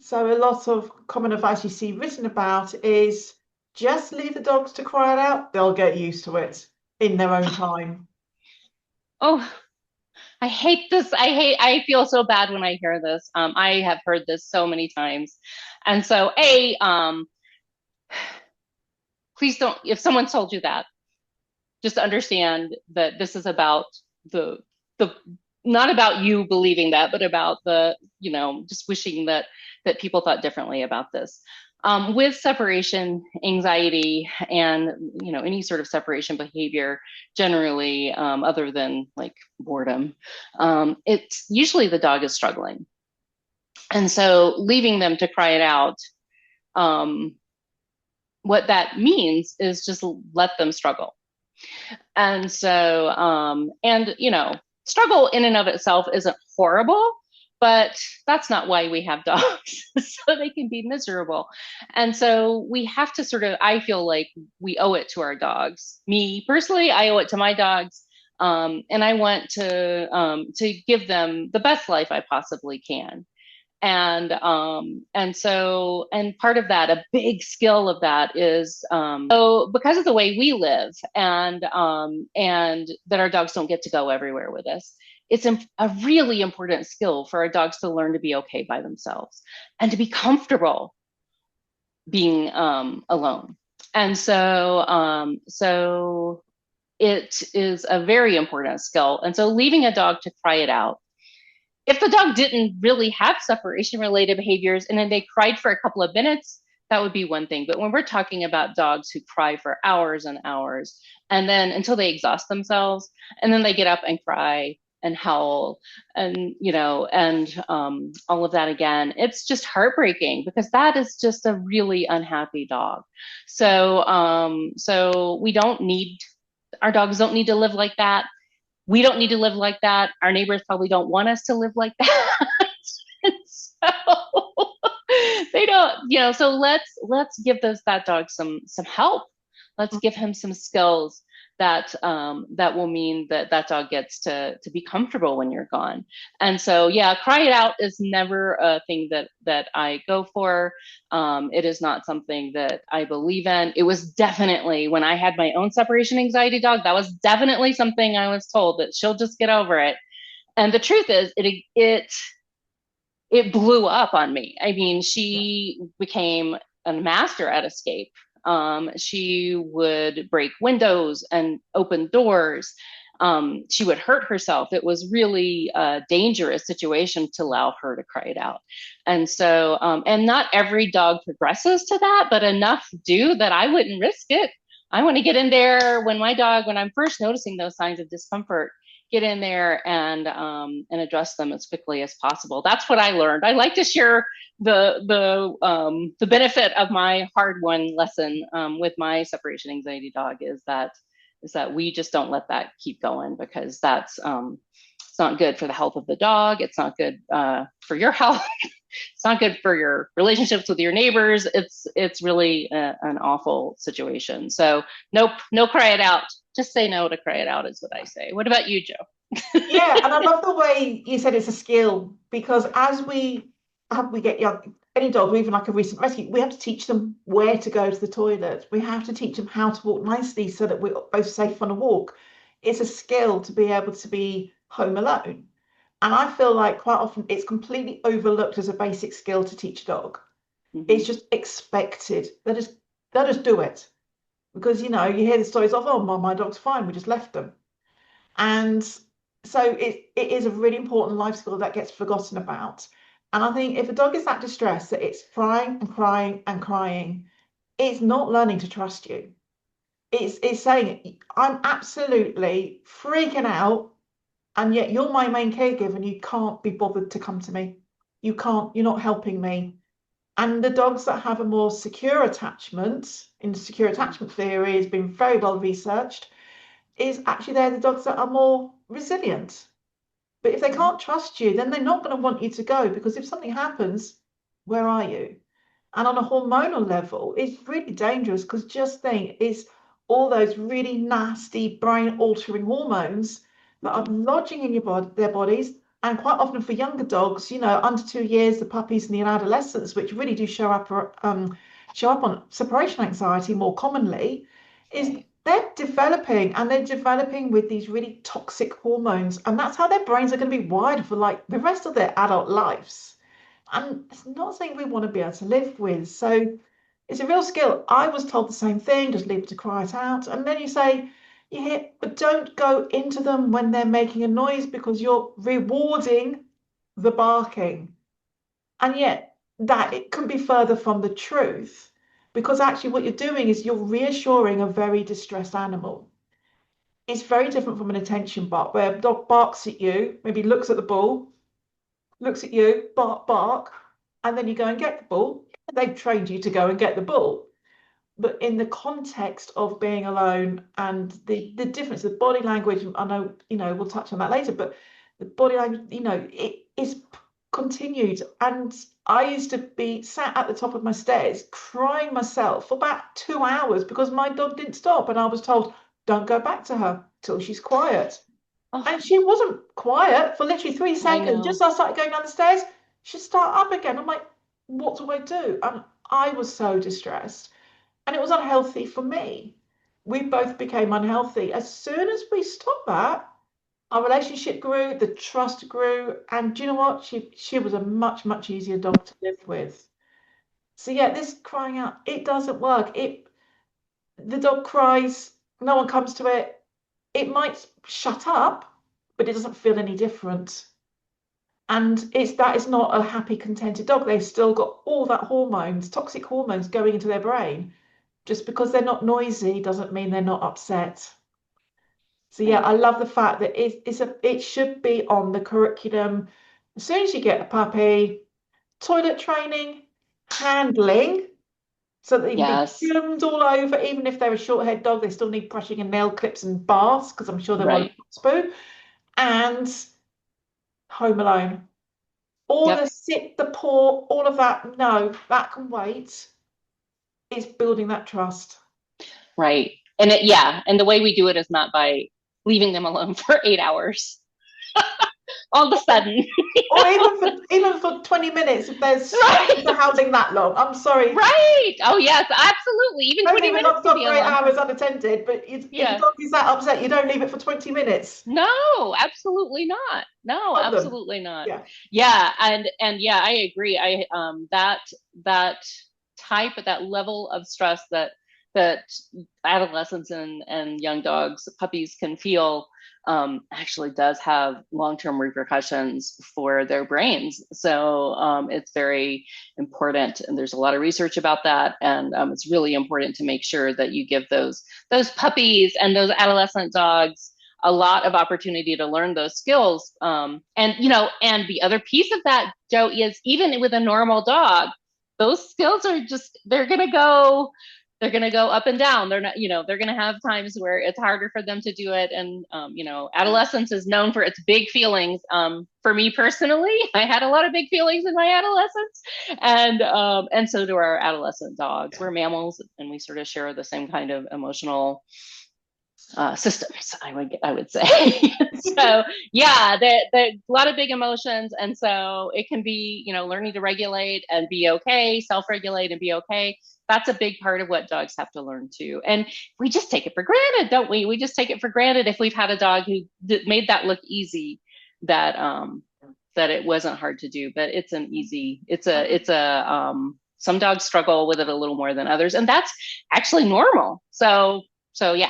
So a lot of common advice you see written about is just leave the dogs to cry it out. They'll get used to it in their own time. Oh, I hate this. I feel so bad when I hear this. I have heard this so many times. And so, please don't, if someone told you that, just understand that this is about the, the, not about you believing that, but about just wishing that people thought differently about this. With separation anxiety and any sort of separation behavior generally, other than like boredom, it's usually the dog is struggling, and so leaving them to cry it out, um, what that means is just let them struggle. And so, struggle in and of itself isn't horrible, but that's not why we have dogs. So they can be miserable. And so we have to sort of, I feel like we owe it to our dogs. Me personally, I owe it to my dogs. And I want to give them the best life I possibly can. And part of that, a big skill of that is, so because of the way we live, and that our dogs don't get to go everywhere with us, it's a really important skill for our dogs to learn to be okay by themselves and to be comfortable being alone. And so it is a very important skill. And so leaving a dog to cry it out, if the dog didn't really have separation related behaviors and then they cried for a couple of minutes, that would be one thing. But when we're talking about dogs who cry for hours and hours, and then until they exhaust themselves, and then they get up and cry and howl, and all of that again, it's just heartbreaking because that is just a really unhappy dog. So we don't need, our dogs don't need to live like that. We don't need to live like that. Our neighbors probably don't want us to live like that. So they don't, so let's give that dog some help. Let's give him some skills that will mean that that dog gets to be comfortable when you're gone. And so yeah, cry it out is never a thing that I go for. It is not something that I believe in. It was definitely, when I had my own separation anxiety dog, that was definitely something I was told, that she'll just get over it. And the truth is, it blew up on me. I mean, Yeah. she became a master at escape. She would break windows and open doors. She would hurt herself. It was really a dangerous situation to allow her to cry it out. And not every dog progresses to that, but enough do that I wouldn't risk it. I want to get in there when I'm first noticing those signs of discomfort, get in there and address them as quickly as possible. That's what I learned. I like to share the benefit of my hard won lesson with my separation anxiety dog, is that we just don't let that keep going, because that's it's not good for the health of the dog. It's not good for your health. It's not good for your relationships with your neighbors. It's really an awful situation. So nope, no cry it out. Just say no to cry it out is what I say. What about you, Joe? Yeah, and I love the way you said it's a skill because as we get young, any dog, or even like a recent rescue, we have to teach them where to go to the toilet. We have to teach them how to walk nicely so that we're both safe on a walk. It's a skill to be able to be home alone. And I feel like quite often it's completely overlooked as a basic skill to teach a dog. Mm-hmm. It's just expected. They just do it. Because you hear the stories of, oh my dog's fine, we just left them. And so it is a really important life skill that gets forgotten about. And I think if a dog is that distressed that it's crying and crying and crying, it's not learning to trust you. It's saying, I'm absolutely freaking out, and yet you're my main caregiver and you can't be bothered to come to me. You can't, you're not helping me. And the dogs that have a more secure attachment, in secure attachment theory, has been very well researched, is actually they're the dogs that are more resilient. But if they Mm-hmm. can't trust you, then they're not going to want you to go, because if something happens, where are you? And on a hormonal level, it's really dangerous because just think it's all those really nasty brain altering hormones that are Mm-hmm. lodging in their bodies. And quite often for younger dogs, under 2 years, the puppies and the adolescents, which really do show up on separation anxiety more commonly, is Right. they're developing with these really toxic hormones, and that's how their brains are going to be wired for like the rest of their adult lives. And it's not something we want to be able to live with. So it's a real skill. I was told the same thing, just leave it to cry it out. And then you say, you hear, but don't go into them when they're making a noise because you're rewarding the barking. And yet that it couldn't be further from the truth, because actually what you're doing is you're reassuring a very distressed animal. It's very different from an attention bark, where a dog barks at you, maybe looks at the ball, looks at you, bark, bark, and then you go and get the ball. They've trained you to go and get the ball. But in the context of being alone and the difference, the body language, I know, we'll touch on that later, but the body language, it is continued. And I used to be sat at the top of my stairs crying myself for about 2 hours because my dog didn't stop. And I was told, don't go back to her till she's quiet. Oh, And she wasn't quiet for literally three I seconds. know. Just as I started going down the stairs, she'd start up again. I'm like, what do I do? And I was so distressed. And it was unhealthy for me. We both became unhealthy. As soon as we stopped that, our relationship grew, the trust grew, and do you know what? She was a much, much easier dog to live with. So yeah, this crying out, it doesn't work. The dog cries, no one comes to it. It might shut up, but it doesn't feel any different. And that is not a happy, contented dog. They've still got all that hormones, toxic hormones going into their brain. Just because they're not noisy doesn't mean they're not upset. So yeah, Right. I love the fact that it should be on the curriculum. As soon as you get a puppy, toilet training, handling, so that they can be Yes. groomed all over. Even if they're a short-haired dog, they still need brushing and nail clips and baths because I'm sure they want Right. a spoon. And home alone. All Yep. the sit, the paw, all of that. No, that can wait. It's building that trust. Right. And yeah, and the way we do it is not by leaving them alone for 8 hours all of a sudden. Or even for 20 minutes if there's Right. howling that long. I'm sorry. Right. Oh yes, absolutely. Even Don't 20 leave a minutes dog can be for a eight long hours time. unattended, but if your Yeah. dog is that upset, you don't leave it for 20 minutes. No, absolutely not. No, Problem. absolutely not. Yeah. Yeah, and yeah, I agree. That type, that level of stress that adolescents and young dogs, puppies can feel, actually does have long-term repercussions for their brains. So it's very important, and there's a lot of research about that. And it's really important to make sure that you give those puppies and those adolescent dogs a lot of opportunity to learn those skills. And the other piece of that, Joe, is even with a normal dog, those skills are just they're going to go up and down. They're not, they're going to have times where it's harder for them to do it. And, adolescence is known for its big feelings. For me personally, I had a lot of big feelings in my adolescence. And so do our adolescent dogs. We're mammals and we sort of share the same kind of emotional systems, I would say. So yeah, a lot of big emotions, and so it can be, learning to regulate and be okay, self-regulate and be okay. That's a big part of what dogs have to learn too. And we just take it for granted, don't we? We just take it for granted if we've had a dog who made that look easy, that it wasn't hard to do. But it's some dogs struggle with it a little more than others, and that's actually normal. So yeah.